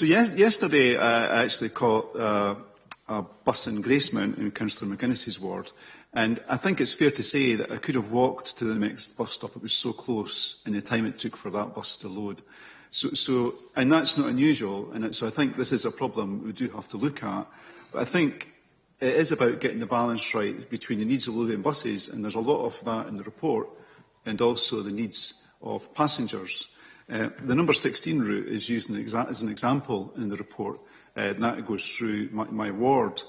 Yesterday I actually caught a bus in Gracemount in Councillor McGuinness's ward, and I think it's fair to say that I could have walked to the next bus stop. It was so close in the time it took for that bus to load. And that's not unusual, and so I think this is a problem we do have to look at. But I think it is about getting the balance right between the needs of loading buses, and there's a lot of that in the report, and also the needs of passengers. The number 16 route is used as an example in the report, and that goes through my ward.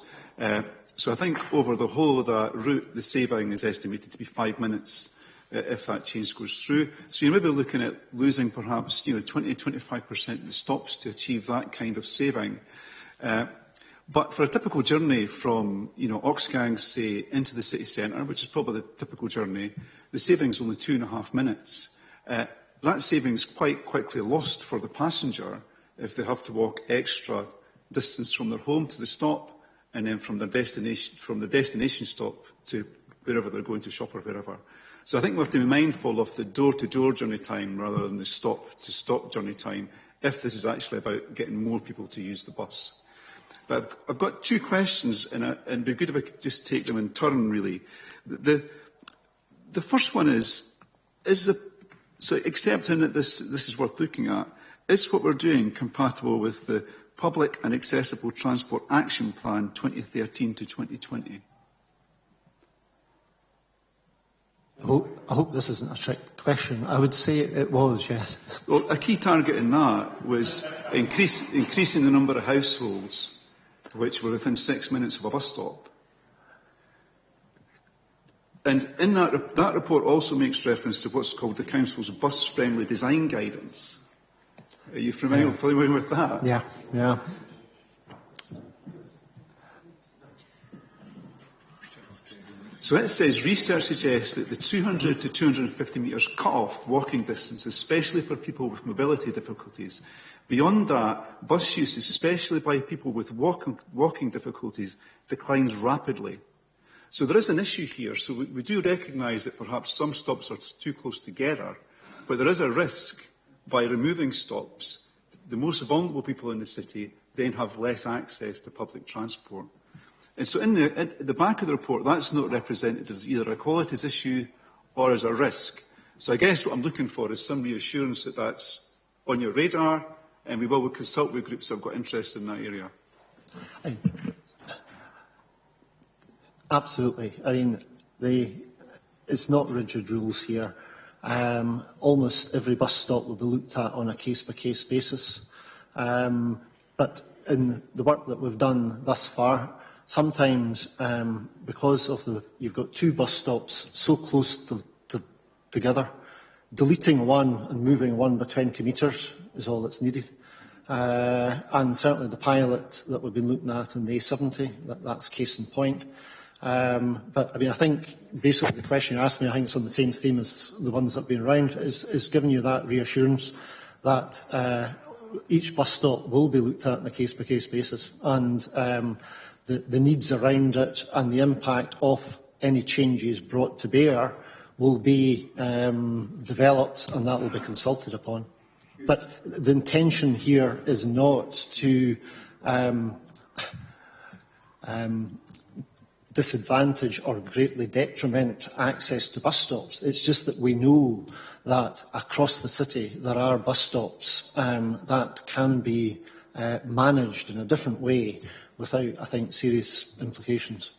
So I think over the whole of that route, the saving is estimated to be 5 minutes if that change goes through. So you're maybe looking at losing perhaps 20–25% of the stops to achieve that kind of saving. But for a typical journey from Oxgang, say, into the city centre, which is probably the typical journey, the saving is only 2.5 minutes. That saving is quite quickly lost for the passenger if they have to walk extra distance from their home to the stop, and then from the destination stop to wherever they're going to shop or wherever. So I think we have to be mindful of the door-to-door journey time rather than the stop-to-stop journey time, if this is actually about getting more people to use the bus. But I've got two questions, and it'd be good if I could just take them in turn, really. The first one is so accepting that this is worth looking at, is what we're doing compatible with the Public and Accessible Transport Action Plan 2013 to 2020? I hope this isn't a trick question. I would say it was, yes. Well, a key target in that was increasing the number of households which were within 6 minutes of a bus stop. And in that report also makes reference to what's called the Council's bus-friendly design guidance. Are you familiar with that? Yeah. So it says research suggests that the 200 to 250 metres cut-off walking distance, especially for people with mobility difficulties. Beyond that, bus use, especially by people with walking difficulties, declines rapidly. So there is an issue here. So we do recognise that perhaps some stops are too close together, but there is a risk by removing stops. The most vulnerable people in the city then have less access to public transport. And so in the back of the report, that's not represented as either a qualities issue or as a risk. So I guess what I'm looking for is some reassurance that that's on your radar, and we will consult with groups that have got interest in that area. Absolutely. I mean, it's not rigid rules here. Almost every bus stop will be looked at on a case-by-case basis. But in the work that we've done thus far, sometimes because of you've got two bus stops so close together, deleting one and moving one by 20 metres is all that's needed. And certainly the pilot that we've been looking at in the A70, that's case in point. But I mean, I think basically the question you asked me, I think it's on the same theme as the ones that have been around, is giving you that reassurance that each bus stop will be looked at on a case-by-case basis, and the needs around it and the impact of any changes brought to bear will be developed, and that will be consulted upon. But the intention here is not to disadvantage or greatly detriment access to bus stops. It's just that we know that across the city there are bus stops that can be managed in a different way without, I think, serious implications.